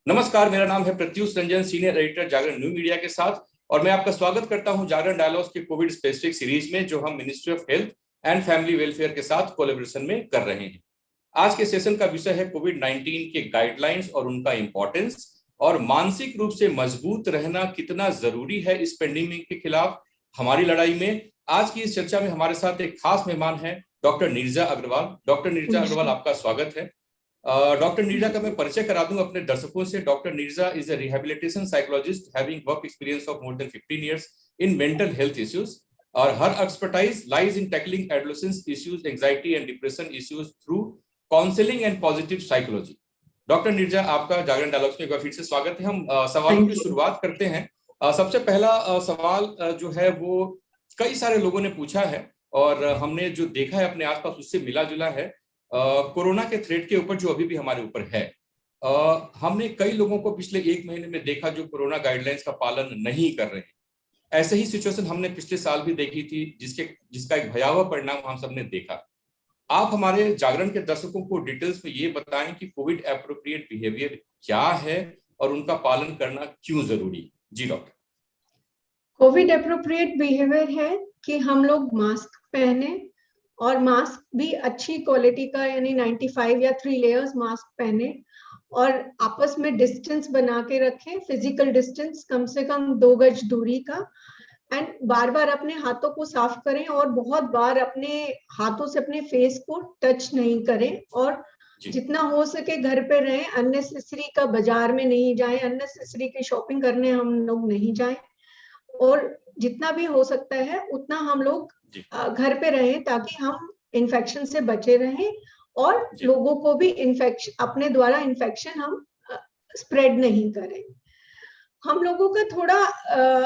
नमस्कार, मेरा नाम है प्रत्युष रंजन, सीनियर एडिटर जागरण न्यू मीडिया के साथ। और मैं आपका स्वागत करता हूं जागरण डायलॉग्स के कोविड स्पेसिफिक सीरीज में, जो हम ministry of health and family welfare के साथ कोलैबोरेशन में कर रहे हैं। आज के सेशन का विषय है कोविड 19 के गाइडलाइंस और उनका इंपॉर्टेंस, और मानसिक रूप से मजबूत रहना कितना जरूरी है इस पेंडेमिक के खिलाफ हमारी लड़ाई में। आज की इस चर्चा में हमारे साथ एक खास मेहमान है, डॉक्टर नीरजा अग्रवाल। डॉक्टर नीरजा अग्रवाल, आपका स्वागत है। डॉक्टर नीरजा का मैं परिचय करा दूं अपने दर्शकों से। Doctor Neerja is a rehabilitation psychologist having work experience of more than 15 years in mental health issues, और her expertise lies in tackling adolescence issues, anxiety and depression issues through counselling and positive psychology. Doctor Neerja, आपका Jagran dialogues में एक बार फिर से स्वागत है। हम सवालों की शुरुआत करते हैं। सबसे पहला सवाल जो है वो कई सारे लोगों ने पूछा है, और हमने जो देखा है अपने आसपास उससे मिला जुला है। कोरोना के थ्रेट के ऊपर जो अभी भी हमारे ऊपर है, हमने कई लोगों को पिछले एक महीने में देखा जो कोरोना गाइडलाइंस का पालन नहीं कर रहे हैं। ऐसे ही सिचुएशन हमने पिछले साल भी देखी थी, जिसका एक भयावह परिणाम हम सबने देखा। आप हमारे जागरण के दर्शकों को डिटेल्स में ये बताएं कि कोविड एप्रोप्रिएट बिहेवियर क्या है और उनका पालन करना क्यों जरूरी। जी डॉक्टर। कोविड एप्रोप्रिएट बिहेवियर है कि हम लोग मास्क पहने, और मास्क भी अच्छी क्वालिटी का, यानी 95 या 3 लेयर्स मास्क पहने, और आपस में डिस्टेंस बना के रखें, फिजिकल डिस्टेंस कम से कम 2 गज दूरी का। एंड बार बार अपने हाथों को साफ करें, और बहुत बार अपने हाथों से अपने फेस को टच नहीं करें, और जितना हो सके घर पे रहें। अननेसेसरी का बाजार में नहीं जाएं, अननेसेसरी की शॉपिंग करने हम लोग नहीं जाएं, और जितना भी हो सकता है उतना हम लोग घर पे रहें, ताकि हम इन्फेक्शन से बचे रहें और लोगों को भी इन्फेक्शन, अपने द्वारा इन्फेक्शन हम स्प्रेड नहीं करें। हम लोगों का थोड़ा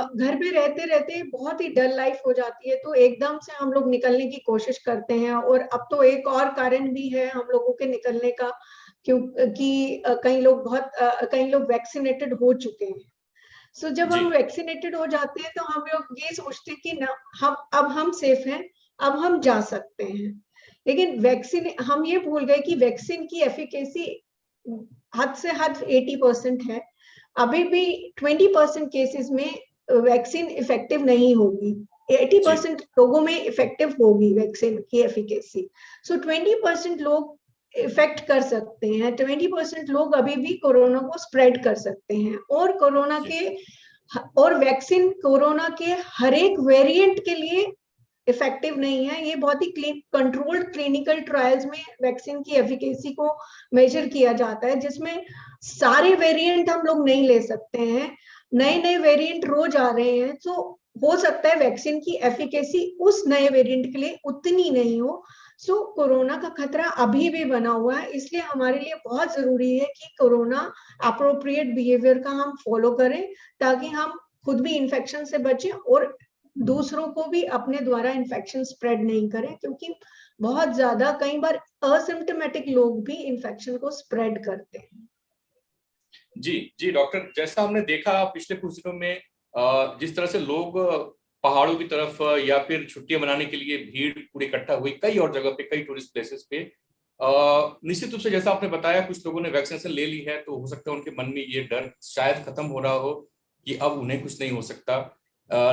घर पे रहते रहते बहुत ही डल लाइफ हो जाती है, तो एकदम से हम लोग निकलने की कोशिश करते हैं। और अब तो एक और कारण भी है हम लोगों के निकलने का, क्योंकि कई लोग वैक्सीनेटेड हो चुके हैं। सो जब हम वैक्सीनेटेड हो जाते हैं तो हम लोग ये सोचते हैं कि ना, हम सेफ हैं, अब हम जा सकते हैं। लेकिन वैक्सीन, हम ये भूल गए कि वैक्सीन की एफिकेसी हद से हद 80% है। अभी भी 20% केसेस में वैक्सीन इफेक्टिव नहीं होगी, 80% लोगों में इफेक्टिव होगी वैक्सीन की एफिकेसी। सो 20% लोग इफेक्ट कर सकते हैं, 20% लोग अभी भी कोरोना को स्प्रेड कर सकते हैं। और वैक्सीन कोरोना के हर एक वेरिएंट के लिए इफेक्टिव नहीं है। ये बहुत ही कंट्रोल्ड क्लिनिकल ट्रायल्स में वैक्सीन की एफिकेसी को मेजर किया जाता है, जिसमें सारे वेरिएंट हम लोग नहीं ले सकते हैं। नए नए वेरिएंट रोज आ रहे हैं, तो हो सकता है वैक्सीन की एफिकेसी उस नए वेरिएंट के लिए उतनी नहीं हो। सो कोरोना का खतरा अभी भी बना हुआ है, इसलिए हमारे लिए बहुत जरूरी है कि कोरोना अप्रोप्रिएट बिहेवियर का हम फॉलो करें, ताकि हम खुद भी इन्फेक्शन से बचें और दूसरों को भी अपने द्वारा इन्फेक्शन स्प्रेड नहीं करें, क्योंकि बहुत ज्यादा कई बार असिम्प्टोमेटिक लोग भी इन्फेक्शन को स्प्रेड करते हैं। जी डॉक्टर, जैसा हमने देखा पिछले कुछ दिनों में, जिस तरह से लोग पहाड़ों की तरफ या फिर छुट्टियां मनाने के लिए भीड़ पूरी इकट्ठा हुई कई और जगह पे, कई टूरिस्ट प्लेसेस पे। निश्चित रूप से जैसा आपने बताया, कुछ लोगों ने वैक्सीनेशन ले ली है, तो हो सकता है उनके मन में ये डर शायद खत्म हो रहा हो कि अब उन्हें कुछ नहीं हो सकता।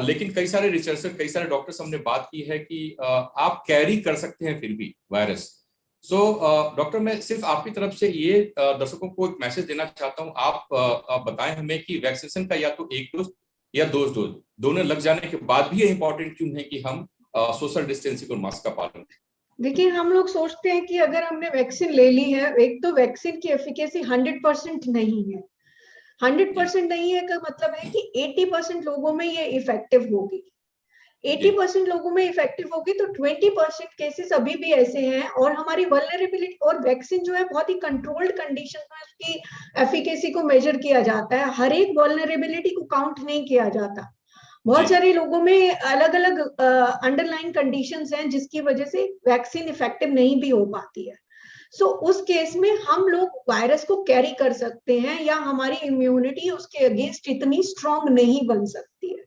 लेकिन कई सारे रिसर्चर, कई सारे डॉक्टर्स हमने बात की है कि आप कैरी कर सकते हैं फिर भी वायरस। सो डॉक्टर, मैं सिर्फ आपकी तरफ से ये दर्शकों को एक मैसेज देना चाहता हूँ। आप बताएं हमें कि वैक्सीनेशन का या तो एक डोज या 2 डोज दोनों लग जाने के बाद भी ये इंपॉर्टेंट क्यों है कि हम सोशल डिस्टेंसिंग और मास्क का पालन करें। देखिए, हम लोग सोचते हैं कि अगर हमने वैक्सीन ले ली है, एक तो वैक्सीन की एफिकेसी 100% नहीं है। 100% नहीं है का मतलब है कि 80% लोगों में ये इफेक्टिव होगी। 80% लोगों में इफेक्टिव होगी, तो 20% केसेस अभी भी ऐसे हैं। और हमारी वल्नरेबिलिटी, और वैक्सीन जो है बहुत ही कंट्रोल्ड कंडीशन में उसकी एफिकेसी को मेजर किया जाता है, हर एक वल्नरेबिलिटी को काउंट नहीं किया जाता। बहुत सारे लोगों में अलग अलग अंडरलाइन कंडीशंस हैं, जिसकी वजह से वैक्सीन इफेक्टिव नहीं भी हो पाती है। सो उस केस में हम लोग वायरस को कैरी कर सकते हैं, या हमारी इम्यूनिटी उसके अगेंस्ट इतनी स्ट्रांग नहीं बन सकती है।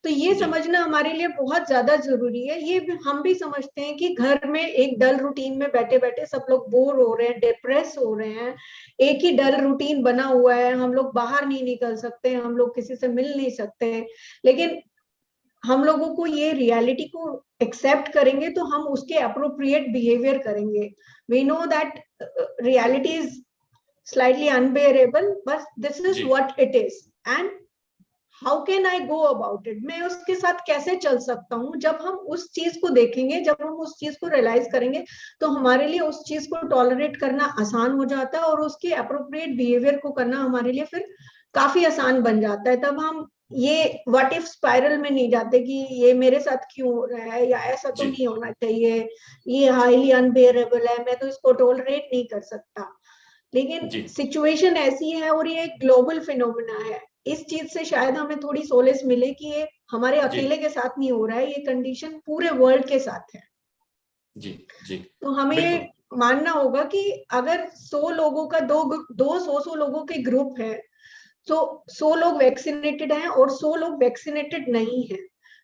तो ये समझना हमारे लिए बहुत ज्यादा जरूरी है। ये हम भी समझते हैं कि घर में एक डल रूटीन में बैठे बैठे सब लोग बोर हो रहे हैं, डिप्रेस हो रहे हैं, एक ही डल रूटीन बना हुआ है, हम लोग बाहर नहीं निकल सकते, हम लोग किसी से मिल नहीं सकते। लेकिन हम लोगों को ये रियलिटी को एक्सेप्ट करेंगे तो हम उसके अप्रोप्रिएट बिहेवियर करेंगे। We know that reality is slightly unbearable, but this is what it is and how can I go about it. मैं उसके साथ कैसे चल सकता हूँ। जब हम उस चीज को देखेंगे, जब हम उस चीज को रियलाइज करेंगे, तो हमारे लिए उस चीज को टॉलरेट करना आसान हो जाता है और उसके अप्रोप्रिएट बिहेवियर को करना हमारे लिए फिर काफी आसान बन जाता है। तब हम ये व्हाट इफ स्पाइरल में नहीं जाते कि ये मेरे साथ क्यों हो रहा है, या ऐसा तो नहीं होना चाहिए, ये हाईली अनबेरेबल है, मैं तो इसको टॉलरेट नहीं कर सकता। लेकिन सिचुएशन ऐसी है और ये एक ग्लोबल फिनोमेना है। इस चीज से शायद हमें थोड़ी सोलेस मिले कि ये हमारे अकेले के साथ नहीं हो रहा है, ये कंडीशन पूरे वर्ल्ड के साथ है। जी तो हमें ये मानना होगा कि अगर 100 लोगों का 200 लोगों के ग्रुप है, तो 100 लोग वैक्सीनेटेड हैं और 100 लोग वैक्सीनेटेड नहीं है।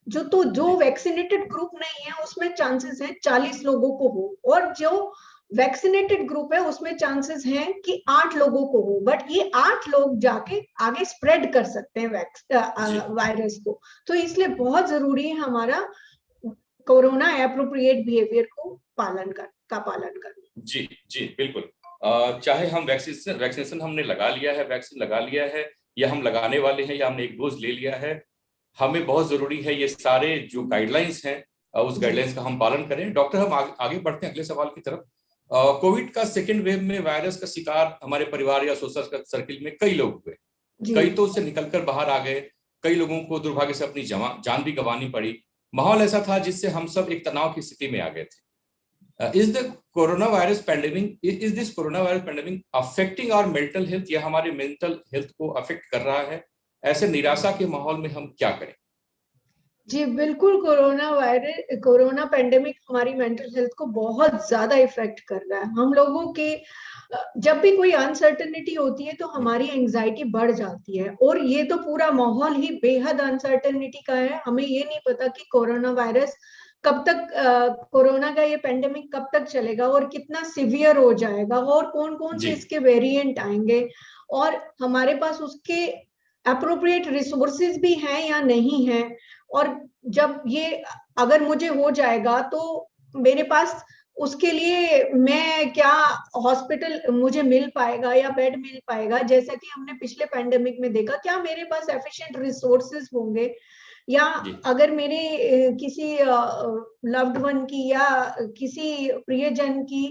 जो वैक्सीनेटेड ग्रुप नहीं है उसमें चांसेस है 40 लोगों को हो, और जो वैक्सीनेटेड ग्रुप है उसमें चांसेस हैं कि 8 लोगों को हो। बट ये 8 लोग जाके आगे स्प्रेड कर सकते हैं वायरस को। तो इसलिए बहुत जरूरी है हमारा कोरोना एप्रोप्रिएट बिहेवियर को पालन करना। जी बिल्कुल। चाहे हम वैक्सीनेशन हमने लगा लिया है, वैक्सीन लगा लिया है, या हम लगाने वाले हैं, या हमने एक डोज ले लिया है, हमें बहुत जरूरी है ये सारे जो गाइडलाइंस हैं उस गाइडलाइंस का हम पालन करें। डॉक्टर, हम आगे बढ़ते हैं अगले सवाल की तरफ। कोविड का सेकेंड वेव में वायरस का शिकार हमारे परिवार या सोशल सर्किल में कई लोग हुए, कई तो उससे निकलकर बाहर आ गए, कई लोगों को दुर्भाग्य से अपनी जान भी गंवानी पड़ी। माहौल ऐसा था जिससे हम सब एक तनाव की स्थिति में आ गए थे। Is this coronavirus pandemic affecting our mental health, या हमारे मेंटल हेल्थ को अफेक्ट कर रहा है? ऐसे निराशा के माहौल में हम क्या करें? जी बिल्कुल, कोरोना पेंडेमिक हमारी मेंटल हेल्थ को बहुत ज्यादा इफेक्ट कर रहा है। हम लोगों के जब भी कोई अनसर्टेनिटी होती है तो हमारी एंजाइटी बढ़ जाती है, और ये तो पूरा माहौल ही बेहद अनसर्टेनिटी का है। हमें ये नहीं पता कि कोरोना वायरस कब तक, कोरोना का ये पेंडेमिक कब तक चलेगा और कितना सिवियर हो जाएगा, और कौन कौन से इसके वेरिएंट आएंगे, और हमारे पास उसके अप्रोप्रिएट रिसोर्सेज भी हैं या नहीं है। और जब ये अगर मुझे हो जाएगा तो मेरे पास उसके लिए मैं क्या हॉस्पिटल मुझे मिल पाएगा या बेड मिल पाएगा, जैसा कि हमने पिछले पेंडेमिक में देखा, क्या मेरे पास एफिशिएंट रिसोर्सेज होंगे, या अगर मेरे किसी लव्ड वन की या किसी प्रियजन की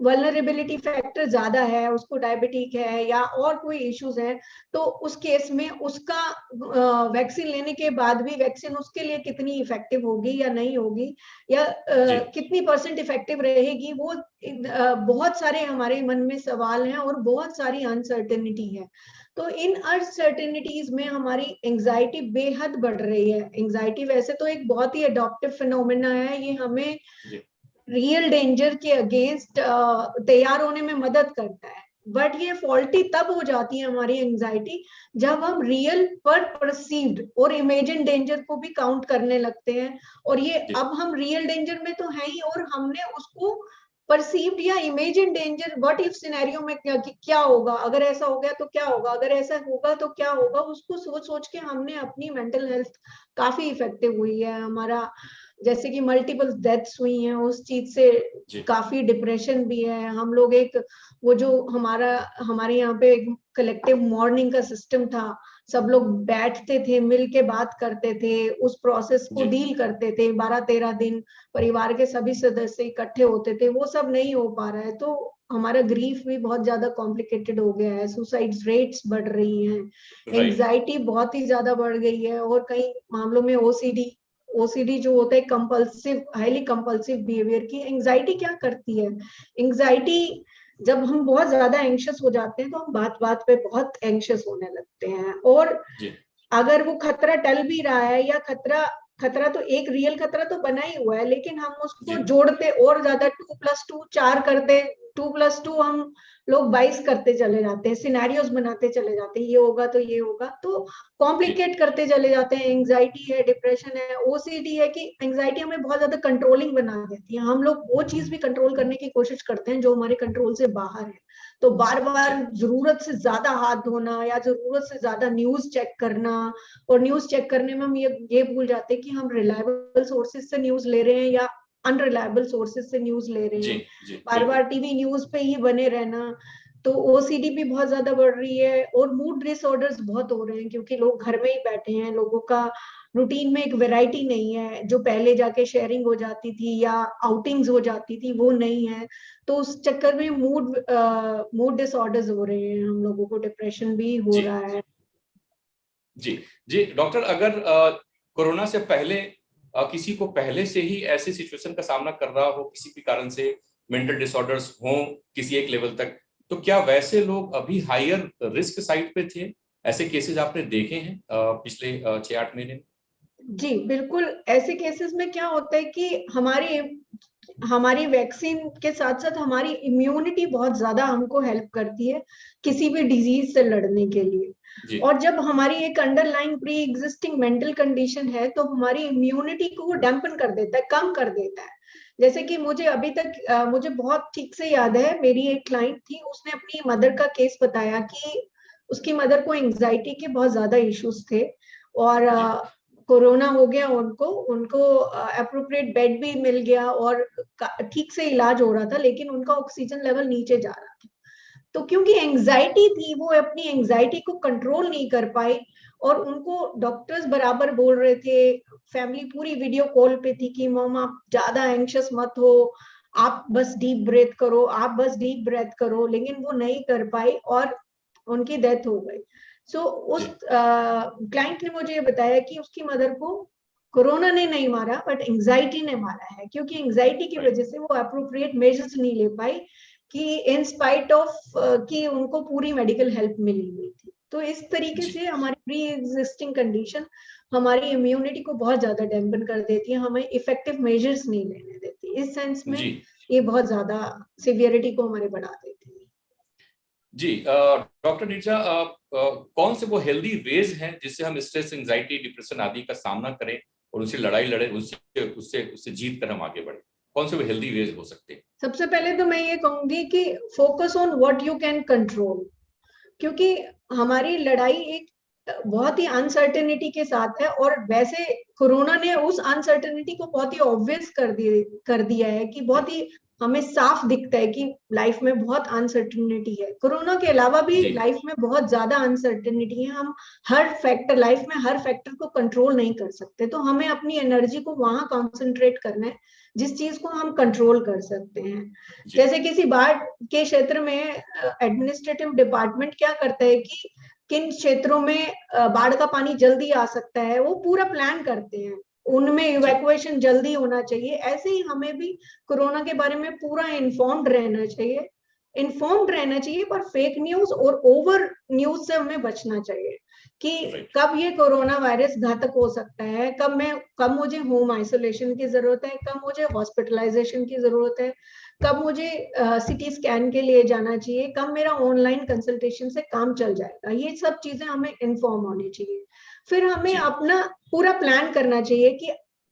वल्नरेबिलिटी फैक्टर ज्यादा है, उसको डायबिटिक है या और कोई इश्यूज है, तो उस केस में उसका वैक्सीन लेने के बाद भी वैक्सीन उसके लिए कितनी इफेक्टिव होगी या नहीं होगी, या कितनी % इफेक्टिव रहेगी, वो बहुत सारे हमारे मन में सवाल हैं और बहुत सारी अनसर्टेनिटी है। तो इन अनसर्टेनिटीज में हमारी एंजाइटी बेहद बढ़ रही है। एंजाइटी वैसे तो एक बहुत ही अडॉप्टिव फिनोमेना है, ये हमें रियल डेंजर के अगेंस्ट तैयार होने में मदद करता है। बट ये फॉल्टी तब हो जाती है हमारी एंजाइटी जब हम रियल पर परसीव्ड और इमेजिन डेंजर को भी काउंट करने लगते हैं, और ये अब हम रियल डेंजर में तो है ही, और हमने उसको परसीव्ड या imagine danger, what if scenario में क्या होगा, अगर ऐसा हो गया तो क्या होगा, अगर ऐसा होगा तो क्या होगा, उसको सोच सोच के हमने अपनी मेंटल हेल्थ काफी इफेक्टिव हुई है। हमारा जैसे कि मल्टीपल डेथ्स हुई हैं, उस चीज से काफी डिप्रेशन भी है। हम लोग एक वो जो हमारे यहाँ पे एक कलेक्टिव मॉर्निंग का सिस्टम था, सब लोग बैठते थे, मिल के बात करते थे, उस प्रोसेस को डील करते थे, 12-13 दिन परिवार के सभी सदस्य इकट्ठे होते थे, वो सब नहीं हो पा रहा है। तो हमारा ग्रीफ भी बहुत ज्यादा कॉम्प्लिकेटेड हो गया है, सुसाइड रेट्स बढ़ रही हैं, एंजाइटी बहुत ही ज्यादा बढ़ गई है, और कई मामलों में ओसीडी जो होता है कंपल्सिव, हाईली कंपल्सिव बिहेवियर की। एंजाइटी क्या करती है, एंजाइटी जब हम बहुत ज्यादा एंग्शियस हो जाते हैं तो हम बात बात पे बहुत एंग्शियस होने लगते हैं, और अगर वो खतरा टल भी रहा है, या खतरा तो एक रियल खतरा तो बना ही हुआ है, लेकिन हम उसको जोड़ते और ज्यादा 2+2 4 करते 2+2 हम लोग 22 करते चले जाते हैं, सिनेरियोस बनाते चले जाते हैं, ये होगा तो ये होगा, तो कॉम्प्लिकेट करते चले जाते हैं। एंजाइटी है, डिप्रेशन है, ओसीडी है कि एंजाइटी हमें बहुत ज्यादा कंट्रोलिंग बना देती है। हम लोग वो चीज भी कंट्रोल करने की कोशिश करते हैं जो हमारे कंट्रोल से बाहर है। तो बार बार जरूरत से ज्यादा हाथ धोना या जरूरत से ज्यादा न्यूज चेक करना, और न्यूज चेक करने में हम ये भूल जाते हैं कि हम रिलायबल सोर्सेज से न्यूज ले रहे हैं या अनरिलायबल सोर्सेज से न्यूज ले रहे हैं। बार बार टीवी न्यूज पे ही बने रहना, तो ओसीडी भी बहुत ज्यादा बढ़ रही है, और मूड डिसऑर्डर्स बहुत हो रहे हैं क्योंकि लोग घर में ही बैठे हैं। लोगों का रूटीन में एक वैरायटी नहीं है, जो पहले जाके शेयरिंग हो जाती थी या आउटिंग्स हो जाती थी वो नहीं है। तो उस चक्कर में मूड डिसऑर्डर्स हो रहे हैं, हम लोगों को डिप्रेशन भी हो रहा है। जी जी डॉक्टर, अगर कोरोना से पहले किसी को पहले से ही ऐसे सिचुएशन का सामना कर रहा हो, किसी भी कारण से मेंटल डिसऑर्डर्स हो किसी एक लेवल तक, तो क्या वैसे लोग अभी हायर रिस्क साइड पे थे? ऐसे केसेस आपने देखे हैं पिछले 6-8 महीने में? जी बिल्कुल, ऐसे केसेस में क्या होता है कि हमारी वैक्सीन के साथ साथ हमारी इम्यूनिटी बहुत ज्यादा हमको हेल्प करती है किसी भी डिजीज से लड़ने के लिए। और जब हमारी एक underline pre existing mental condition है तो हमारी इम्यूनिटी को वो डैम्पन कर देता है, कम कर देता है। जैसे कि मुझे अभी तक मुझे बहुत ठीक से याद है, मेरी एक क्लाइंट थी, उसने अपनी मदर का केस बताया कि उसकी मदर को एंजाइटी के बहुत ज्यादा इश्यूज थे, और कोरोना हो गया उनको अप्रोप्रिएट बेड भी मिल गया और ठीक से इलाज हो रहा था, लेकिन उनका ऑक्सीजन लेवल नीचे जा रहा था। तो क्योंकि एंजाइटी थी, वो अपनी एंजाइटी को कंट्रोल नहीं कर पाई, और उनको डॉक्टर्स बराबर बोल रहे थे, फैमिली पूरी वीडियो कॉल पे थी कि मॉम आप ज्यादा एंग्शियस मत हो, आप बस डीप ब्रेथ करो, आप बस डीप ब्रेथ करो, लेकिन वो नहीं कर पाई और उनकी डेथ हो गई। उस क्लाइंट ने मुझे ये बताया कि उसकी मदर को कोरोना ने नहीं मारा बट एंजाइटी ने मारा है, क्योंकि एंजाइटी की वजह से वो अप्रोप्रिएट मेजर्स नहीं ले पाई कि इन स्पाइट ऑफ कि उनको पूरी मेडिकल हेल्प मिली हुई थी। तो इस तरीके से हमारी प्री एग्जिस्टिंग कंडीशन हमारी इम्यूनिटी को बहुत ज्यादा डैम्पन कर देती है, हमें इफेक्टिव मेजर्स नहीं लेने देती। इस सेंस में ये बहुत ज्यादा सिवियरिटी को हमारे बढ़ा देती है। जी डॉक्टर नीरजा, कौन से वो हेल्दी वेज हैं जिससे हम स्ट्रेस, एंजाइटी, डिप्रेशन आदि का सामना करें और उनसे लड़ाई लड़े, उससे जीत कर हम आगे बढ़े? कौन से वो हेल्दी वेज हो सकते हैं? सबसे पहले तो मैं ये कहूंगी कि focus on what you can control, क्योंकि हमारी लड़ाई एक बहुत ही अनसर्टेनिटी के साथ है, और वैसे कोरोना ने उस अनसर्टेनिटी को बहुत ही ऑब्वियस कर दिया है कि बहुत ही हमें साफ दिखता है कि लाइफ में बहुत अनसर्टेनिटी है। कोरोना के अलावा भी लाइफ में बहुत ज्यादा अनसर्टेनिटी है, हम लाइफ में हर फैक्टर को कंट्रोल नहीं कर सकते, तो हमें अपनी एनर्जी को वहां कॉन्सेंट्रेट करना है जिस चीज को हम कंट्रोल कर सकते हैं। जैसे किसी बाढ़ के क्षेत्र में एडमिनिस्ट्रेटिव डिपार्टमेंट क्या करता है कि किन क्षेत्रों में बाढ़ का पानी जल्दी आ सकता है, वो पूरा प्लान करते हैं, उनमें इवैक्यूएशन जल्दी होना चाहिए। ऐसे ही हमें भी कोरोना के बारे में पूरा इन्फॉर्म्ड रहना चाहिए, पर फेक न्यूज और ओवर न्यूज से हमें बचना चाहिए कि कब ये कोरोना वायरस घातक हो सकता है, कब मुझे होम आइसोलेशन की जरूरत है, कब मुझे हॉस्पिटलाइजेशन की जरूरत है, कब मुझे सिटी स्कैन के लिए जाना चाहिए, कब मेरा ऑनलाइन कंसल्टेशन से काम चल जाएगा। ये सब चीजें हमें इन्फॉर्म होनी चाहिए। फिर हमें अपना पूरा प्लान करना चाहिए कि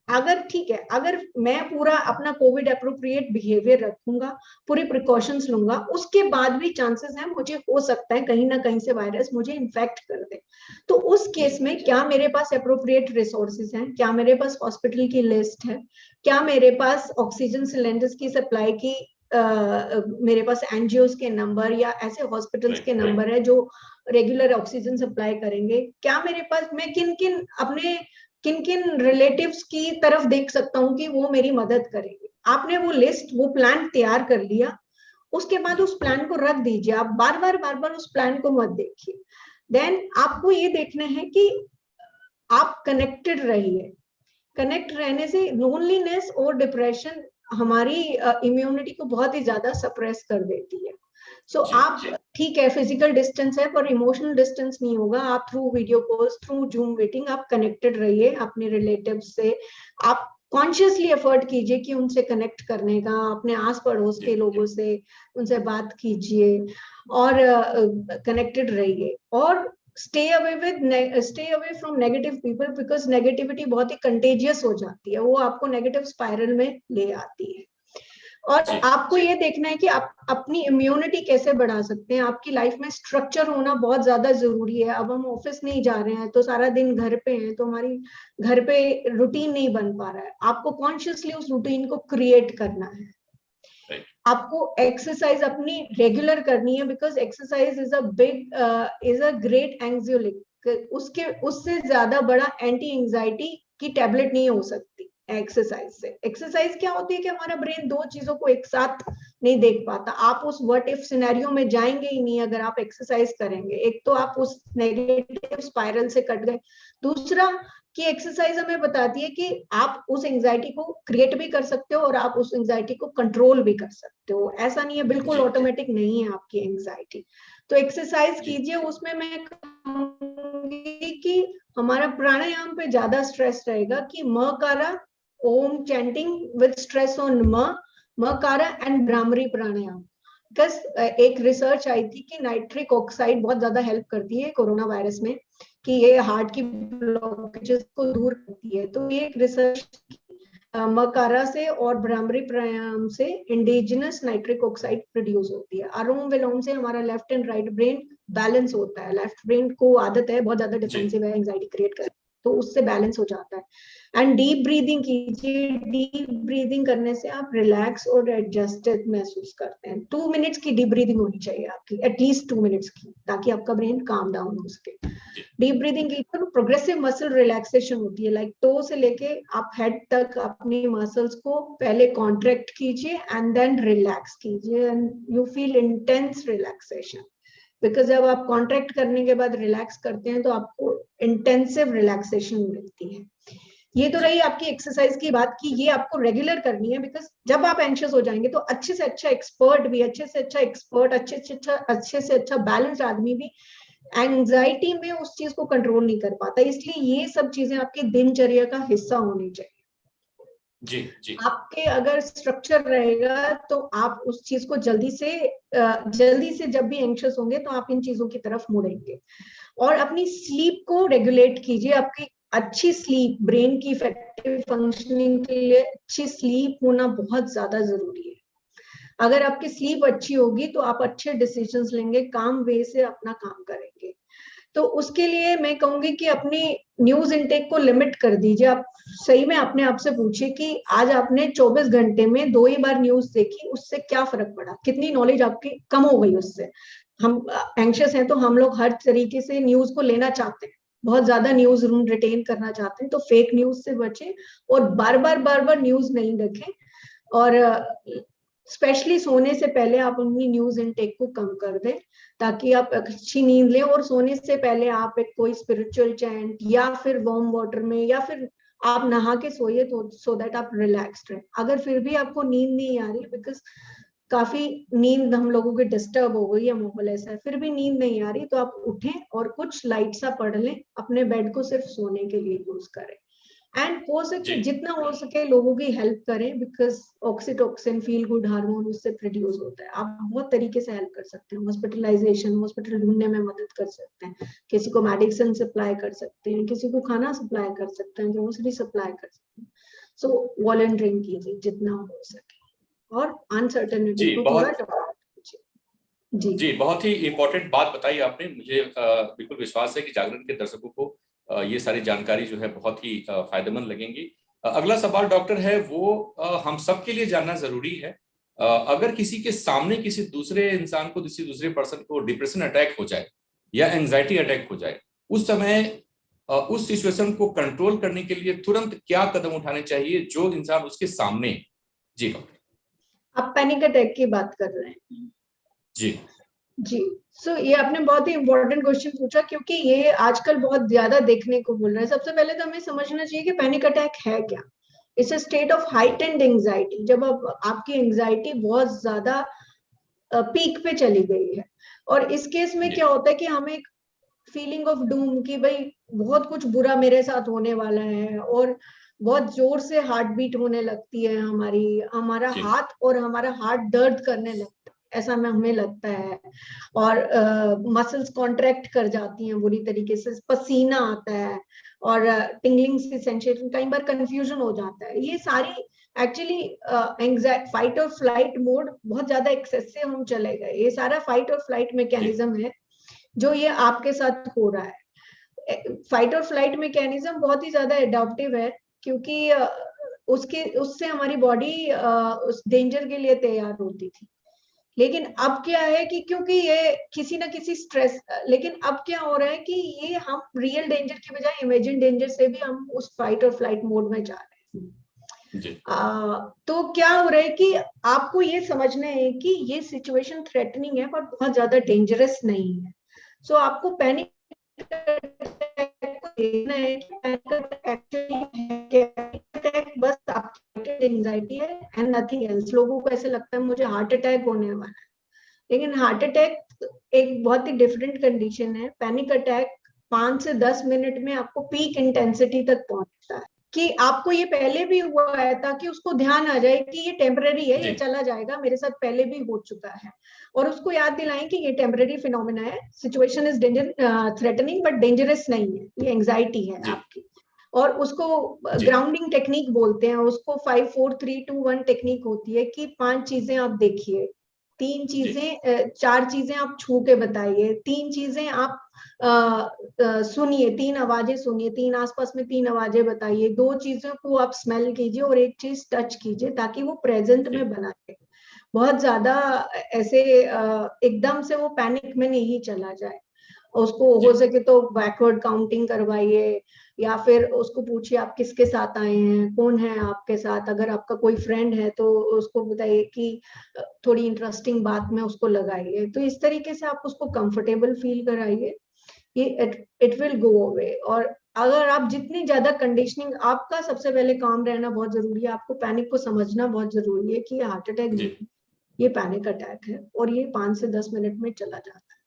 अगर ठीक है, अगर मैं पूरा अपना कोविड अप्रोप्रिएट बिहेवियर रखूंगा, पूरी प्रिकॉशंस लूंगा, उसके बाद भी चांसेस हैं मुझे हो सकता है कहीं ना कहीं से वायरस मुझे इन्फेक्ट कर दे, तो उस केस में क्या मेरे पास अप्रोप्रिएट रिसोर्सेज हैं, क्या मेरे पास हॉस्पिटल की लिस्ट है, क्या मेरे पास ऑक्सीजन सिलेंडर्स की सप्लाई की मेरे पास एनजीओस के नंबर या ऐसे हॉस्पिटल्स के नंबर है जो रेगुलर ऑक्सीजन सप्लाई करेंगे, क्या मेरे पास, मैं किन किन रिलेटिव्स की तरफ देख सकता हूँ कि वो मेरी मदद करेंगे। आपने वो लिस्ट, वो प्लान तैयार कर लिया, उसके बाद उस प्लान को रख दीजिए, आप बार बार उस प्लान को मत देखिए। देन आपको ये देखना है कि आप कनेक्टेड रहिए। कनेक्ट रहने से लोनलीनेस और डिप्रेशन हमारी इम्यूनिटी को बहुत ही ज्यादा सप्रेस कर देती है। आप ठीक है, फिजिकल डिस्टेंस है पर इमोशनल डिस्टेंस नहीं होगा। आप through video calls, through zoom meeting आप कनेक्टेड रहिए अपने रिलेटिव्स से, आप कॉन्शियसली एफर्ट कीजिए कि उनसे कनेक्ट करने का, अपने आस पड़ोस के लोगों से उनसे बात कीजिए और कनेक्टेड रहिए, और stay away from negative people, because negativity बहुत ही कंटेजियस हो जाती है, वो आपको नेगेटिव स्पाइरल में ले आती है। और आपको ये देखना है कि आप अपनी इम्यूनिटी कैसे बढ़ा सकते हैं। आपकी लाइफ में स्ट्रक्चर होना बहुत ज्यादा जरूरी है। अब हम ऑफिस नहीं जा रहे हैं तो सारा दिन घर पे हैं, तो हमारी घर पे रूटीन नहीं बन पा रहा है। आपको कॉन्शियसली उस रूटीन को क्रिएट करना है। आपको एक्सरसाइज अपनी रेगुलर करनी है, because exercise is a great anxiolytic. उससे ज्यादा बड़ा एंटी एंजाइटी की टैबलेट नहीं हो सकती एक्सरसाइज से। एक्सरसाइज क्या होती है कि हमारा ब्रेन दो चीजों को एक साथ नहीं देख पाता। आप उस व्हाट इफ सिनेरियो में जाएंगे ही नहीं अगर आप एक्सरसाइज करेंगे। एक तो आप उस नेगेटिव स्पाइरल से कट गए, दूसरा कि एक्सरसाइज हमें बताती है कि आप उस एंजाइटी को क्रिएट भी कर सकते हो और आप उस एंजाइटी को कंट्रोल भी कर सकते हो। ऐसा नहीं है, बिल्कुल ऑटोमेटिक नहीं है आपकी एंजाइटी। तो एक्सरसाइज कीजिए। उसमें मैं कहूंगी कि हमारा प्राणायाम पे ज्यादा स्ट्रेस रहेगा कि मकारा Om chanting with stress on मकारा एंड भ्रामरी प्राणायाम। बिकॉज एक रिसर्च आई थी कि नाइट्रिक ऑक्साइड बहुत ज्यादा हेल्प करती है कोरोना वायरस में, कि ये हार्ट की ब्लॉकेजेस को दूर करती है। तो ये एक रिसर्च मकारा से और भ्रामरी प्राणायाम से इंडिजिनस नाइट्रिक ऑक्साइड प्रोड्यूस होती है। अनुलोम विलोम से हमारा left and right brain balance होता है। लेफ्ट ब्रेन को आदत है बहुत ज्यादा डिफेंसिव है, एंजाइटी क्रिएट कर, तो उससे बैलेंस हो जाता है। एंड डीप ब्रीदिंग कीजिए। डीप ब्रीदिंग करने से आप रिलैक्स और एडजस्टेड महसूस करते हैं। 2 मिनट्स की डीप ब्रीदिंग होनी चाहिए आपकी, एटलीस्ट 2 मिनट्स की, ताकि आपका ब्रेन काम डाउन हो सके। डीप ब्रीदिंग की प्रोग्रेसिव मसल रिलैक्सेशन होती है, लाइक टो से लेके आप हेड तक अपनी मसल्स को पहले कॉन्ट्रैक्ट कीजिए एंड देन रिलैक्स कीजिए, and you feel intense relaxation. Because जब आप कॉन्ट्रैक्ट करने के बाद रिलैक्स करते हैं तो आपको इंटेंसिव रिलैक्सेशन मिलती है। ये तो रही आपकी एक्सरसाइज की बात की ये आपको रेगुलर करनी है। बिकॉज जब आप एंशियस हो जाएंगे तो अच्छे से अच्छा एक्सपर्ट भी, अच्छे से अच्छा बैलेंस्ड आदमी भी एंजाइटी में उस चीज को कंट्रोल नहीं कर पाता। इसलिए ये सब चीजें आपकी दिनचर्या का हिस्सा होनी चाहिए। जी। आपके अगर स्ट्रक्चर रहेगा तो आप उस चीज को जल्दी से जब भी एंशियस होंगे तो आप इन चीजों की तरफ मुड़ेंगे। और अपनी स्लीप को रेगुलेट कीजिए। आपकी अच्छी स्लीप ब्रेन की इफेक्टिव फंक्शनिंग के लिए अच्छी स्लीप होना बहुत ज्यादा जरूरी है। अगर आपकी स्लीप अच्छी होगी तो आप अच्छे डिसीजंस लेंगे, काम वे से अपना काम करेंगे। तो उसके लिए मैं कहूंगी कि अपनी न्यूज इनटेक को लिमिट कर दीजिए। आप सही में अपने आप से पूछिए कि आज आपने 24 घंटे में 2 ही बार न्यूज देखी, उससे क्या फर्क पड़ा, कितनी नॉलेज आपकी कम हो गई उससे। हम एंशियस हैं तो हम लोग हर तरीके से न्यूज को लेना चाहते हैं, बहुत ज्यादा न्यूज रिटेन करना चाहते हैं। तो फेक न्यूज से बचें और बार बार न्यूज नहीं देखें। और स्पेशली सोने से पहले आप अपनी न्यूज इनटेक को कम कर दें, ताकि आप अच्छी नींद लें। और सोने से पहले आप एक कोई स्पिरिचुअल चैंट या फिर वार्म वाटर में या फिर आप नहा के सोइए, तो सो दैट आप रिलैक्स्ड रहें। अगर फिर भी आपको नींद नहीं आ रही, बिकॉज काफी नींद हम लोगों की डिस्टर्ब हो गई है, माहौल ऐसा है, फिर भी नींद नहीं आ रही, तो आप उठें और कुछ लाइट सा पढ़ लें। अपने बेड को सिर्फ सोने के लिए यूज करें। एंड हो सके जितना हो सके लोगों की हेल्प करें, because oxytocin feel good hormone उससे प्रोड्यूस होता है। आप बहुत तरीके से हेल्प कर सकते हैं। हॉस्पिटल ढूंढने में मदद कर सकते हैं, किसी को मेडिसिन सप्लाई कर सकते हैं, किसी को खाना सप्लाई कर सकते हैं, ग्रोसरी सप्लाई कर सकते हैं। सो वॉलंटियरिंग कीजिए जितना हो सके और अनसर्टेनिटी को पूरा जी बहुत ही इम्पोर्टेंट बात बताई आपने। मुझे बिल्कुल विश्वास है कि जागरण के दर्शकों को ये सारी जानकारी जो है बहुत ही फायदेमंद लगेंगी। अगला सवाल डॉक्टर है वो हम सब के लिए जानना जरूरी है। अगर किसी के सामने किसी दूसरे इंसान को, किसी दूसरे पर्सन को डिप्रेशन अटैक हो जाए या एंजाइटी अटैक हो जाए, उस समय उस सिचुएशन को कंट्रोल करने के लिए तुरंत क्या कदम उठाने चाहिए जो इंसान उसके सामने। जी डॉक्टर। आप पैनिक अटैक की बात कर रहे हैं? जी सो ये आपने बहुत ही इंपॉर्टेंट क्वेश्चन पूछा, क्योंकि ये आजकल बहुत ज्यादा देखने को मिल रहा है। सबसे पहले तो हमें समझना चाहिए कि पैनिक अटैक है क्या। It's a state of heightened anxiety, जब आपकी एंजाइटी बहुत ज्यादा पीक पे चली गई है। और इस केस में क्या होता है कि हमें एक फीलिंग ऑफ डूम, कि भाई बहुत कुछ बुरा मेरे साथ होने वाला है और बहुत जोर से हार्ट बीट होने लगती है हमारा जी हाथ और हमारा हार्ट दर्द करने लगता है, ऐसा में हमें लगता है। और मसल्स कॉन्ट्रैक्ट कर जाती हैं बुरी तरीके से, पसीना आता है और टिंगलिंग सी सेंसेशन, कई बार कंफ्यूजन हो जाता है। ये सारी एक्चुअली एंजाइटी, फाइट और फ्लाइट मोड बहुत ज्यादा एक्सेस से हम चले गए, ये सारा फाइट और फ्लाइट जी मैकेनिज्म है जो ये आपके साथ हो रहा है। फाइट और फ्लाइट मैकेनिज्म बहुत ही ज्यादा एडाप्टिव है, क्योंकि उससे हमारी बॉडी उस डेंजर के लिए तैयार होती थी। लेकिन अब क्या है कि क्योंकि ये किसी ना किसी स्ट्रेस, लेकिन अब क्या हो रहा है कि ये हम रियल डेंजर की बजाय इमेजिन डेंजर से भी हम उस फाइट और फ्लाइट मोड में जा रहे हैं। जी तो क्या हो रहा है कि आपको ये समझना है कि ये सिचुएशन थ्रेटनिंग है पर बहुत ज्यादा डेंजरस नहीं है। सो आपको पैनिक देखना है कि पैनिक एक्चुअली अटैक बस आपकी एंजाइटी है एंड नथिंग एल्स। लोगों को ऐसे लगता है मुझे हार्ट अटैक होने वाला है, लेकिन हार्ट अटैक एक बहुत ही डिफरेंट कंडीशन है। पैनिक अटैक 5 से 10 मिनट में आपको पीक इंटेंसिटी तक पहुंचता है, कि आपको ये पहले भी हुआ है ताकि उसको ध्यान आ जाए कि ये टेम्पररी है, ये जी चला जाएगा, मेरे साथ पहले भी हो चुका है। और उसको याद दिलाएं कि ये टेम्पररी फिनोमेना है, situation is danger threatening but dangerous नहीं है, ये एंजाइटी है जी आपकी। और उसको जी ग्राउंडिंग टेक्निक बोलते हैं, उसको 5 4 3 2 1 टेक्निक होती है कि 5 चीजें आप देखिए, 3 जी चीजें 4 चीजें आप छू के बताइए, 3 चीजें आप सुनिए, 3 आवाजें सुनिए, 3 आसपास में 3 आवाजें बताइए, 2 चीजों को आप स्मेल कीजिए और 1 चीज टच कीजिए, ताकि वो प्रेजेंट जी में बना रहे। बहुत ज्यादा ऐसे एकदम से वो पैनिक में नहीं चला जाए। उसको हो जी सके तो बैकवर्ड काउंटिंग करवाइए, या फिर उसको पूछिए आप किसके साथ आए हैं, कौन है आपके साथ। अगर आपका कोई फ्रेंड है तो उसको बताइए कि थोड़ी इंटरेस्टिंग बात में उसको लगाइए। तो इस तरीके से आप उसको कंफर्टेबल फील कराइए, ये इट विल गो अवे। और अगर आप जितनी ज्यादा कंडीशनिंग, आपका सबसे पहले काम रहना बहुत जरूरी है, आपको पैनिक को समझना बहुत जरूरी है कि ये हार्ट अटैक जी नहीं, ये पैनिक अटैक है और ये 5 से 10 मिनट में चला जाता है।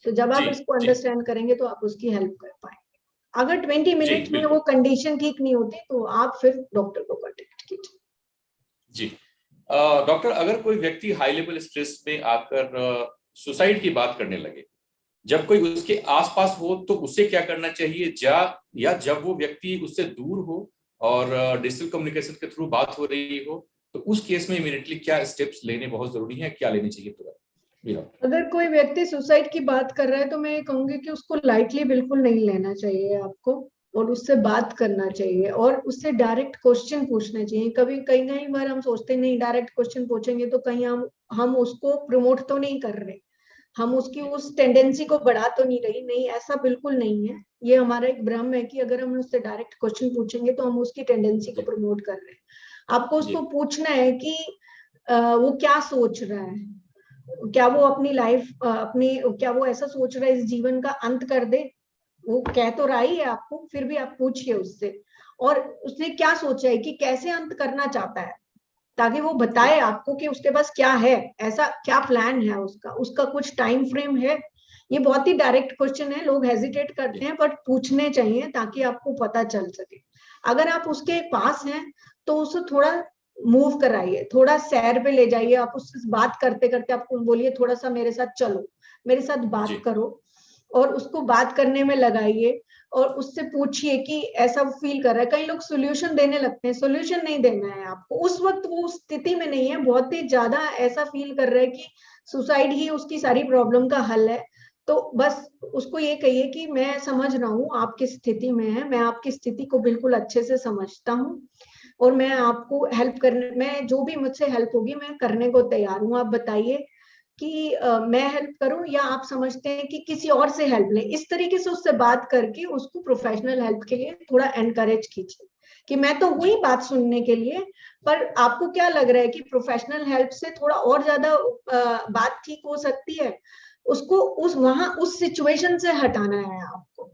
तो जब जी आप इसको जी अंडरस्टैंड करेंगे तो आप उसकी हेल्प कर पाएंगे। अगर 20 जी मिनट्स में वो बिल्कुल कंडीशन ठीक नहीं होती तो आप फिर डॉक्टर को कांटेक्ट कीजिए। जी डॉक्टर, अगर कोई व्यक्ति हाई लेवल स्ट्रेस में आकर सुसाइड की बात करने लगे, जब कोई उसके आसपास हो तो उसे क्या करना चाहिए, या जब वो व्यक्ति उससे दूर हो और डिजिटल कम्युनिकेशन के थ्रू बात हो रही हो, तो उस केस में इमीडिएटली क्या स्टेप्स लेने बहुत जरूरी है, क्या लेनी चाहिए तुरंत? जी डॉक्टर। अगर कोई व्यक्ति सुसाइड की बात कर रहा है तो मैं ये कहूंगी कि उसको लाइटली बिल्कुल नहीं लेना चाहिए आपको, और उससे बात करना चाहिए और उससे डायरेक्ट क्वेश्चन पूछना चाहिए। कभी कई कई बार हम सोचते नहीं डायरेक्ट क्वेश्चन पूछेंगे तो कहीं हम उसको प्रमोट तो नहीं कर रहे, हम उसकी जी उस टेंडेंसी को बढ़ा तो नहीं रही। नहीं, ऐसा बिल्कुल नहीं है। ये हमारा एक भ्रम है कि अगर हम उससे डायरेक्ट क्वेश्चन पूछेंगे तो हम उसकी टेंडेंसी को जी प्रमोट कर रहे हैं। आपको जी उसको पूछना है कि वो क्या सोच रहा है, क्या वो अपनी लाइफ अपनी क्या वो ऐसा सोच रहा है इस जीवन का अंत कर दे। वो कह तो रहा ही है आपको, फिर भी आप पूछिए उससे, और उसने क्या सोचा है कि कैसे अंत करना चाहता है, ताकि वो जी बताए आपको कि उसके पास क्या है, ऐसा क्या प्लान है उसका, उसका कुछ टाइम फ्रेम है। ये बहुत ही डायरेक्ट क्वेश्चन है, लोग हेजिटेट करते जी हैं बट पूछने चाहिए ताकि आपको पता चल सके। अगर आप उसके पास हैं तो उसे थोड़ा मूव कराइए, थोड़ा सैर पे ले जाइए, आप उससे बात करते करते आपको बोलिए थोड़ा सा मेरे साथ चलो, मेरे साथ जी बात करो, और उसको बात करने में लगाइए और उससे पूछिए कि ऐसा फील कर रहा है। कई लोग सोल्यूशन देने लगते हैं, सोल्यूशन नहीं देना है आपको उस वक्त, वो उस स्थिति में नहीं है, बहुत ही ज्यादा ऐसा फील कर रहा है कि सुसाइड ही उसकी सारी प्रॉब्लम का हल है। तो बस उसको ये कहिए कि मैं समझ रहा हूँ आप किस स्थिति में है, मैं आपकी स्थिति को बिल्कुल अच्छे से समझता हूँ और मैं आपको हेल्प करने, मैं जो भी मुझसे हेल्प होगी मैं करने को तैयार हूँ। आप बताइए कि मैं हेल्प करूं या आप समझते हैं कि किसी और से हेल्प लें। इस तरीके से उससे बात करके उसको प्रोफेशनल हेल्प के लिए थोड़ा एनकरेज कीजिए कि मैं तो हुई जी बात सुनने के लिए, पर आपको क्या लग रहा है कि प्रोफेशनल हेल्प से थोड़ा और ज्यादा बात ठीक हो सकती है। उसको उस सिचुएशन से हटाना है आपको,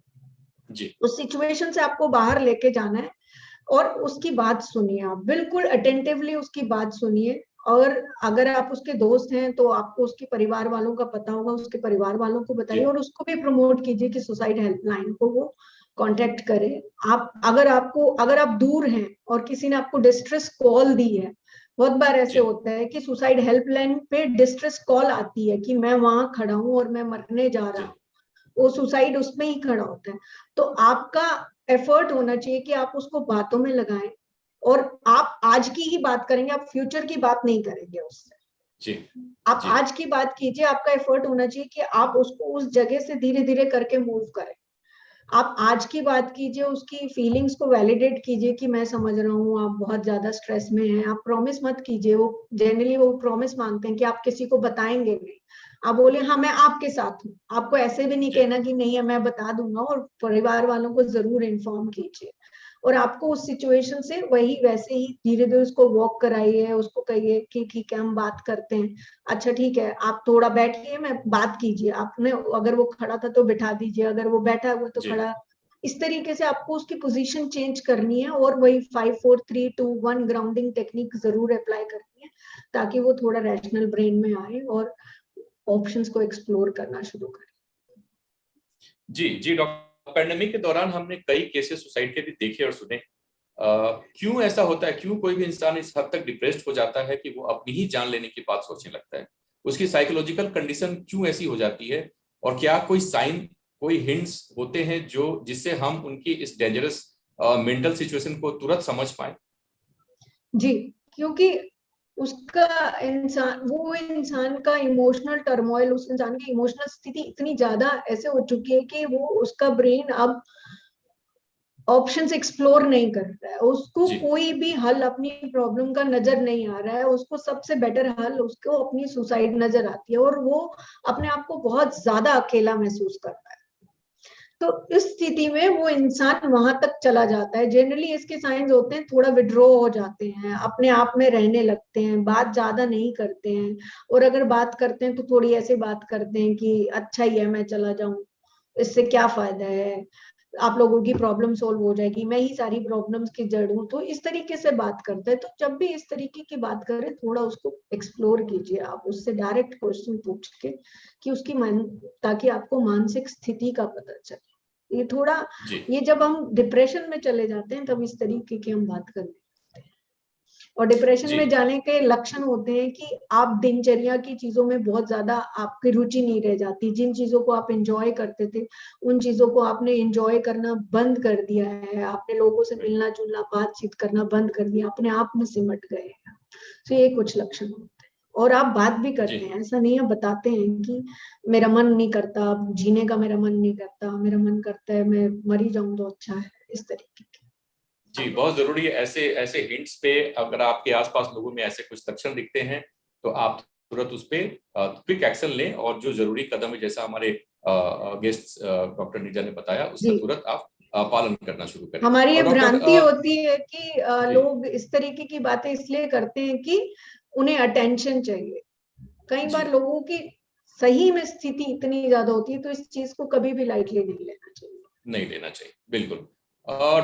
जी उस सिचुएशन से आपको बाहर लेके जाना है। और उसकी बात सुनिए, आप बिल्कुल अटेंटिवली उसकी बात सुनिए। और अगर आप उसके दोस्त हैं तो आपको उसके परिवार वालों का पता होगा, उसके परिवार वालों को बताइए जी और उसको भी प्रमोट कीजिए कि सुसाइड हेल्पलाइन को वो कांटेक्ट करें। अगर आप दूर हैं और किसी ने आपको डिस्ट्रेस कॉल दी है, बहुत बार ऐसे होता है कि सुसाइड हेल्पलाइन पे डिस्ट्रेस कॉल आती है कि मैं वहां खड़ा हूं और मैं मरने जा रहा हूँ, वो सुसाइड उसमें ही खड़ा होता है। तो आपका एफर्ट होना चाहिए कि आप उसको बातों में लगाएं, और आप आज की ही बात करेंगे, आप फ्यूचर की बात नहीं करेंगे उससे। जी, आप जी, आज की बात कीजिए, आपका एफर्ट होना चाहिए कि आप उसको उस जगह से धीरे धीरे करके मूव करें। आप आज की बात कीजिए, उसकी फीलिंग्स को वैलिडेट कीजिए कि मैं समझ रहा हूँ आप बहुत ज्यादा स्ट्रेस में हैं। आप प्रॉमिस मत कीजिए, वो जनरली वो प्रॉमिस मांगते हैं कि आप किसी को बताएंगे नहीं। आप बोले हाँ मैं आपके साथ हूँ, आपको ऐसे भी नहीं जी, कहना कि नहीं है मैं बता दूंगा, और परिवार वालों को जरूर इन्फॉर्म कीजिए। और आपको उस सिचुएशन से वैसे ही धीरे धीरे उसको वॉक कराइए, उसको कहिए कि ठीक है हम बात करते हैं, अच्छा ठीक है आप थोड़ा बैठिए, मैं बात कीजिए, आपने अगर वो खड़ा था तो बिठा दीजिए, अगर वो बैठा हुआ तो जी, खड़ा। इस तरीके से आपको उसकी पोजीशन चेंज करनी है, और वही 5 4 3 2 1 ग्राउंडिंग टेक्निक जरूर अप्लाई करनी है, ताकि वो थोड़ा रैशनल ब्रेन में आए और ऑप्शंस को एक्सप्लोर करना शुरू करें। जी, जी डॉक्टर, पैंडेमिक के दौरान हमने कई केसेस सुसाइड के भी देखे और सुने। क्यों ऐसा होता है, क्यों कोई भी इंसान इस हद तक डिप्रेस्ड हो जाता है कि वो अपनी ही जान लेने की बात सोचने लगता है? उसकी साइकोलॉजिकल कंडीशन क्यों ऐसी हो जाती है, और क्या कोई साइन, कोई हिंट्स होते हैं जो जिससे हम उनकी इस डेंजरस मेंटल सिचुएशन को तुरंत समझ पाए? जी, क्योंकि उसका वो इंसान का इमोशनल टर्मोइल, उस इंसान की इमोशनल स्थिति इतनी ज्यादा ऐसे हो चुकी है कि वो उसका ब्रेन अब ऑप्शंस एक्सप्लोर नहीं कर रहा है, उसको जी, कोई भी हल अपनी प्रॉब्लम का नजर नहीं आ रहा है, उसको सबसे बेटर हल उसको अपनी सुसाइड नजर आती है, और वो अपने आप को बहुत ज्यादा अकेला महसूस करता है। तो इस स्थिति में वो इंसान वहां तक चला जाता है। जनरली इसके साइंस होते हैं, थोड़ा विड्रॉ हो जाते हैं, अपने आप में रहने लगते हैं, बात ज्यादा नहीं करते हैं, और अगर बात करते हैं तो थोड़ी ऐसे बात करते हैं कि अच्छा ही है मैं चला जाऊं, इससे क्या फायदा है, आप लोगों की प्रॉब्लम सोल्व हो जाएगी, मैं ही सारी प्रॉब्लम्स की जड़ हूँ। तो इस तरीके से बात करते हैं। तो जब भी इस तरीके की बात करें, थोड़ा उसको एक्सप्लोर कीजिए, आप उससे डायरेक्ट क्वेश्चन पूछ के कि उसकी ताकि आपको मानसिक स्थिति का पता चले। ये थोड़ा, जी, ये जब हम डिप्रेशन में चले जाते हैं तब इस तरीके की हम बात करते हैं। और डिप्रेशन जी, में जाने के लक्षण होते हैं कि आप दिनचर्या की चीजों में बहुत ज्यादा आपकी रुचि नहीं रह जाती, जिन चीजों को आप एंजॉय करते थे उन चीजों को आपने एंजॉय करना बंद कर दिया है, आपने लोगों से मिलना जुलना बातचीत करना बंद कर दिया, अपने आप में सिमट गए हैं। तो ये कुछ लक्षण होते हैं। और आप बात भी जी, करते हैं, ऐसा नहीं है, बताते हैं कि मेरा मन नहीं करता, जीने का मेरा मन नहीं करता, मेरा मन करता है मैं मरी जाऊं तो अच्छा है, इस तरीके की। जी, बहुत जरूरी है। ऐसे ऐसे हिंट्स पे अगर आपके आसपास लोगों में ऐसे कुछ लक्षण दिखते हैं तो आप तुरंत उस पे क्विक एक्शन लें, और जो जरूरी कदम है जैसा हमारे गेस्ट डॉक्टर नीजा ने बताया उसका जी, तुरंत आप पालन करना शुरू करें। हमारी ये और डॉक्टर भ्रांति होती है कि जी, लोग इस तरीके की बातें इसलिए करते हैं कि उन्हें अटेंशन चाहिए। कई जी, बार लोगों की सही में स्थिति इतनी ज्यादा होती है, तो इस चीज को कभी भी लाइटली नहीं लेना चाहिए। नहीं लेना चाहिए, बिल्कुल।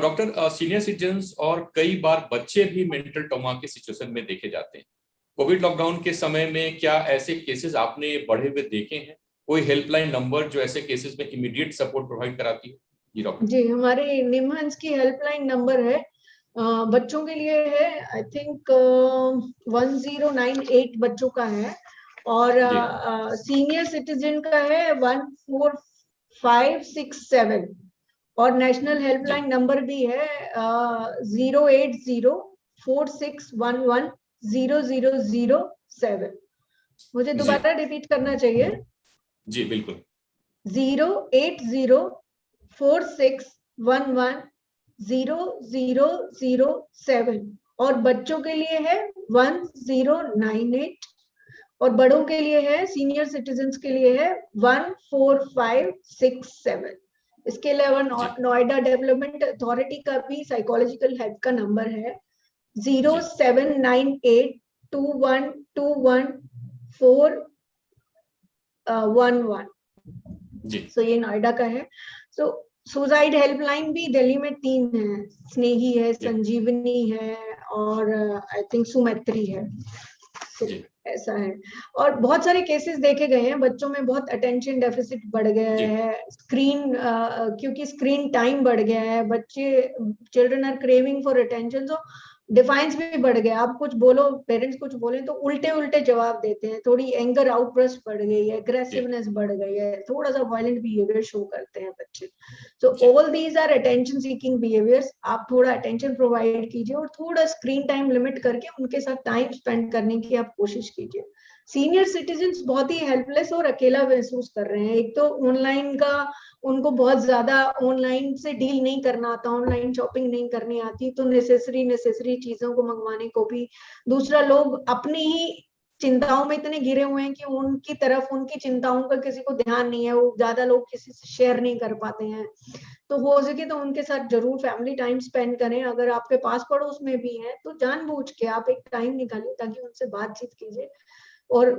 डॉक्टर, सीनियर सिटीजन्स और कई बार बच्चे भी मेंटल ट्रॉमा के सिचुएशन में देखे जाते हैं। कोविड लॉकडाउन के समय में क्या ऐसे केसेस आपने बढ़े हुए देखे हैं? कोई हेल्पलाइन नंबर जो ऐसे केसेस में इमीडिएट सपोर्ट प्रोवाइड कराती है? जी डॉक्टर। जी, हमारे निमहंस की हेल्पलाइन नंबर है, बच्चों के लिए है, आई थिंक 1098 बच्चों का है, और जी, सीनियर सिटीजन का है 14567, और नेशनल जी, हेल्पलाइन नंबर भी है 08046110007। मुझे जी, दोबारा रिपीट करना चाहिए, जी, बिल्कुल। 08046110007, और बच्चों के लिए है 1098, और बड़ों के लिए है, सीनियर सिटीजन्स के लिए है 14567। इसके अलावा जी, नोएडा डेवलपमेंट अथॉरिटी का भी साइकोलॉजिकल हेल्प का नंबर है जी, 0798212411। जी, सो ये नोएडा का है। सो सुसाइड हेल्पलाइन भी दिल्ली में 3 है, स्नेही है, जी, संजीवनी है, और आई थिंक सुमैत्री है। तो ऐसा है। और बहुत सारे केसेस देखे गए हैं, बच्चों में बहुत अटेंशन डेफिसिट बढ़ गया है, क्योंकि स्क्रीन टाइम बढ़ गया है, बच्चे children are craving for attention, तो डिफाइंस भी बढ़ गया। आप कुछ बोलो, पेरेंट्स कुछ बोले तो उल्टे उल्टे जवाब देते हैं, थोड़ी एंगर आउटबर्स्ट बढ़ गई है, एग्रेसिवनेस बढ़ गई है, थोड़ा सा वायलेंट बिहेवियर शो करते हैं बच्चे। तो all these our attention seeking behaviours. आप थोड़ा अटेंशन प्रोवाइड कीजिए और थोड़ा स्क्रीन टाइम लिमिट करके उनके साथ टाइम स्पेंड करने की आप कोशिश कीजिए। सीनियर सिटीजन्स बहुत ही हेल्पलेस और अकेला महसूस कर रहे हैं। एक तो ऑनलाइन का उनको बहुत ज्यादा ऑनलाइन से डील नहीं करना आता, ऑनलाइन शॉपिंग नहीं करनी आती, तो नेसेसरी चीजों को मंगवाने को भी। दूसरा, लोग अपनी ही चिंताओं में इतने घिरे हुए हैं कि उनकी तरफ उनकी चिंताओं का किसी को ध्यान नहीं है, वो ज्यादा लोग किसी से शेयर नहीं कर पाते हैं। तो हो सके तो उनके साथ जरूर फैमिली टाइम स्पेंड करें। अगर आपके पास पड़ोस में भी है तो जानबूझ के आप एक टाइम निकालिए ताकि उनसे बातचीत कीजिए और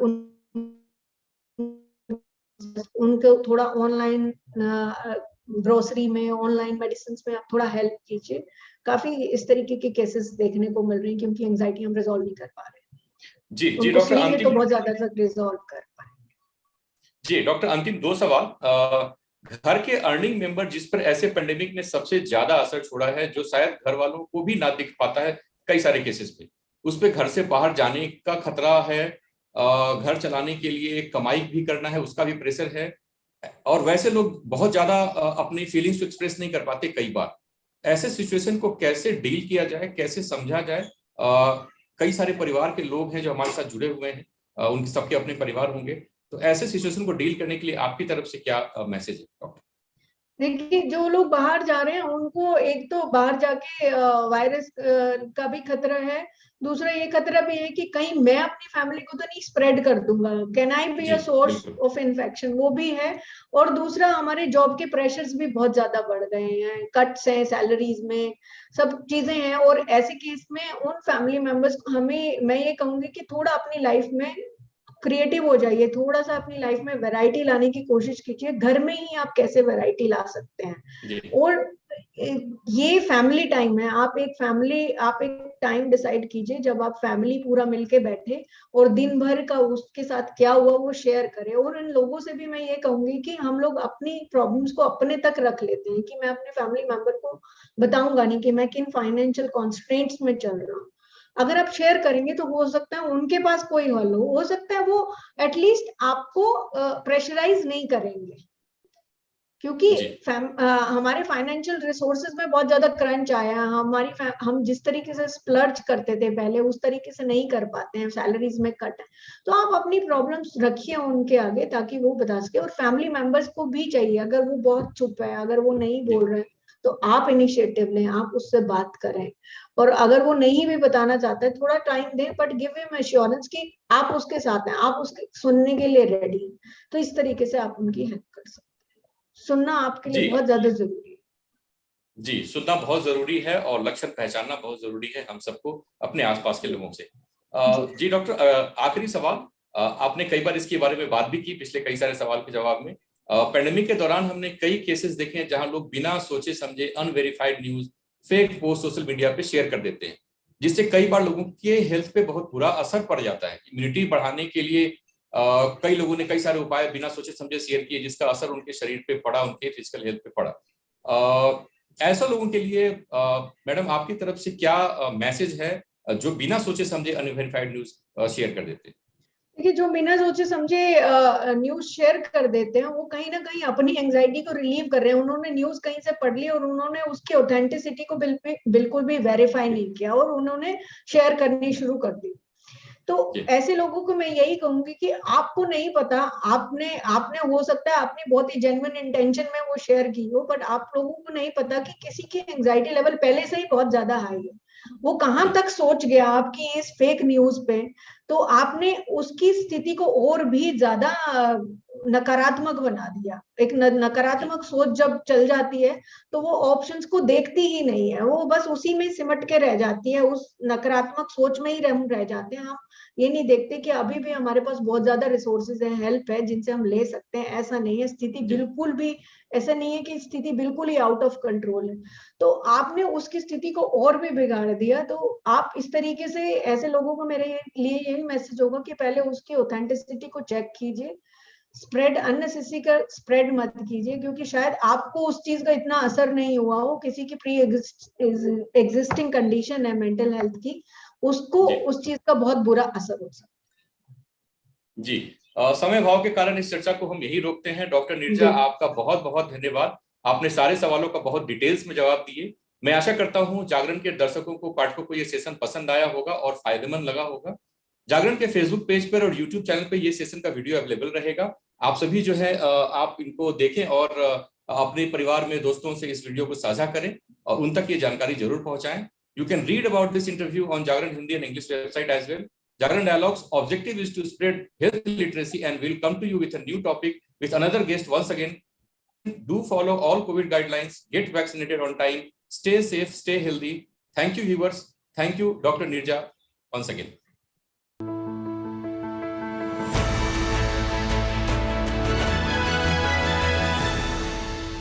उनको थोड़ा ऑनलाइन ग्रोसरी में, ऑनलाइन मेडिसिन में आप थोड़ा हेल्प कीजिए। काफी इस तरीके के केसेस देखने को मिल रहे हैं क्योंकि एंजाइटी हम रिजॉल्व नहीं कर पा रहे। जी उनको डॉक्टर सुनिए अंतिम, तो बहुत ज्यादा तक रिजॉल्व कर पाए। जी डॉक्टर अंतिम 2 सवाल। घर के अर्निंग मेंबर जिस पर ऐसे पेंडेमिक ने सबसे ज्यादा असर छोड़ा है, जो शायद घर वालों को भी ना दिख पाता है कई सारे केसेस पे, उस पे घर से बाहर जाने का खतरा है, घर चलाने के लिए कमाई भी करना है, उसका भी प्रेशर है, और वैसे लोग बहुत ज्यादा अपनी फीलिंग्स को एक्सप्रेस नहीं कर पाते कई बार। ऐसे सिचुएशन को कैसे डील किया जाए, कैसे समझा जाए? कई सारे परिवार के लोग हैं जो हमारे साथ जुड़े हुए हैं, उनके सबके अपने परिवार होंगे, तो ऐसे सिचुएशन को डील करने के लिए आपकी तरफ से क्या मैसेज है डॉक्टर? देखिए, जो लोग बाहर जा रहे हैं उनको एक तो बाहर जाके वायरस का भी खतरा है। दूसरा ये खतरा भी है कि कहीं मैं अपनी फैमिली को तो नहीं स्प्रेड कर दूंगा, can I be a source of infection, वो भी है। और दूसरा, हमारे जॉब के प्रेशर्स भी बहुत ज्यादा बढ़ गए हैं, कट्स हैं सैलरीज में, सब चीजें हैं। और ऐसे केस में उन फैमिली मेंबर्स को मैं ये कहूंगी कि थोड़ा अपनी लाइफ में क्रिएटिव हो जाइए, थोड़ा सा अपनी लाइफ में वैरायटी लाने की कोशिश कीजिए। घर में ही आप कैसे वैरायटी ला सकते हैं। और ये फैमिली टाइम है, आप एक टाइम डिसाइड कीजिए जब आप फैमिली पूरा मिलके बैठे और दिन भर का उसके साथ क्या हुआ वो शेयर करें। और इन लोगों से भी मैं ये कहूंगी कि हम लोग अपनी प्रॉब्लम्स को अपने तक रख लेते हैं कि मैं अपने फैमिली मेंबर को बताऊंगा नहीं कि मैं किन फाइनेंशियल कॉन्स्ट्रेंट्स में चल रहा हूँ। अगर आप शेयर करेंगे तो हो सकता है उनके पास कोई हल हो सकता है वो एटलीस्ट आपको प्रेशराइज नहीं करेंगे, क्योंकि हमारे फाइनेंशियल रिसोर्सेज में बहुत ज्यादा क्रंच आया है। हम जिस तरीके से स्प्लर्ज करते थे पहले उस तरीके से नहीं कर पाते हैं, सैलरीज में कट है। तो आप अपनी प्रॉब्लम्स रखिए उनके आगे ताकि वो बता सके। और फैमिली मेंबर्स को भी चाहिए, अगर वो बहुत चुप है, अगर वो नहीं बोल रहे हैं, तो आप इनिशिएटिव लें, आप उससे बात करें। और अगर वो नहीं भी बताना चाहता है, थोड़ा टाइम दें, बट गिव हिम एश्योरेंस कि आप उसके साथ हैं, आप उसके सुनने के लिए रेडी हैं। तो इस तरीके से आप उनकी हेल्प कर सकते हैं। सुनना आपके लिए बहुत ज्यादा जरूरी है। जी, सुनना बहुत जरूरी है और लक्षण पहचानना बहुत जरूरी है हम सबको अपने आसपास के लोगों से। जी डॉक्टर, आखिरी सवाल। आपने कई बार इसके बारे में बात भी की पिछले कई सारे सवाल के जवाब में। पेंडेमिक के दौरान हमने कई केसेस देखे हैं जहां लोग बिना सोचे समझे unverified news, fake post social media पे शेयर कर देते हैं, जिससे कई बार लोगों के हेल्थ पे बहुत बुरा असर पड़ जाता है। इम्यूनिटी बढ़ाने के लिए कई लोगों ने कई सारे उपाय बिना सोचे समझे शेयर किए, जिसका असर उनके शरीर पे पड़ा, उनके फिजिकल हेल्थ पे पड़ा। ऐसा लोगों के लिए मैडम आपकी तरफ से क्या मैसेज है, जो बिना सोचे समझे अनवेरिफाइड न्यूज शेयर कर देते हैं? देखिए, जो बिना सोचे समझे न्यूज शेयर कर देते हैं वो कहीं ना कहीं अपनी एंजाइटी को रिलीव कर रहे हैं। उन्होंने न्यूज कहीं से पढ़ ली और उन्होंने उसकी ऑथेंटिसिटी को बिल्कुल भी वेरीफाई नहीं किया और उन्होंने शेयर करनी शुरू कर दी। तो ऐसे लोगों को मैं यही कहूंगी कि आपको नहीं पता, आपने हो सकता है आपने बहुत ही जेन्युइन इंटेंशन में वो शेयर की हो, बट आप लोगों को नहीं पता कि किसी की एंजाइटी लेवल पहले से ही बहुत ज्यादा हाई है, वो कहां तक सोच गया आपकी इस फेक न्यूज पे। तो आपने उसकी स्थिति को और भी ज्यादा नकारात्मक बना दिया। एक नकारात्मक सोच जब चल जाती है तो वो ऑप्शंस को देखती ही नहीं है, वो बस उसी में सिमट के रह जाती है, उस नकारात्मक सोच में ही रह जाते हैं। हम ये नहीं देखते कि अभी भी हमारे पास बहुत ज्यादा रिसोर्सेज है, हेल्प है जिनसे हम ले सकते हैं। ऐसा नहीं है, स्थिति बिल्कुल भी ऐसा नहीं है कि स्थिति बिल्कुल ही आउट ऑफ कंट्रोल है। तो आपने उसकी स्थिति को और भी बिगाड़ कर दिया। तो आप इस तरीके से ऐसे लोगों को, मेरे लिए यही मैसेज होगा कि पहले उसकी ऑथेंटिसिटी को चेक कीजिए, स्प्रेड अननेसेसरी का स्प्रेड मत कीजिए, क्योंकि शायद आपको उस चीज का इतना असर नहीं हुआ हो, किसी की प्री एग्जिस्टिंग कंडीशन है मेंटल हेल्थ की, उसको उस चीज का बहुत बुरा असर हो सकता है। जी, समय भाव के कारण इस चर्चा को हम यही रोकते हैं। डॉक्टर नीरजा, आपका बहुत बहुत धन्यवाद। आपने सारे सवालों का बहुत डिटेल्स में जवाब दिए। मैं आशा करता हूं जागरण के दर्शकों को, पाठकों को ये सेशन पसंद आया होगा और फायदेमंद लगा होगा। जागरण के फेसबुक पेज पर और यूट्यूब चैनल पर ये सेशन का वीडियो अवेलेबल रहेगा। आप सभी जो है आप इनको देखें और अपने परिवार में दोस्तों से इस वीडियो को साझा करें और उन तक ये जानकारी जरूर पहुंचाएं। You can read about this interview on Jagran Hindi and English website as well. Jagran Dialogues objective is to spread health literacy, and we'll come to you with a new topic with another guest once again. Do follow all COVID guidelines, get vaccinated on time, stay safe, stay healthy. Thank you, viewers. Thank you, Dr. Nirja, once again.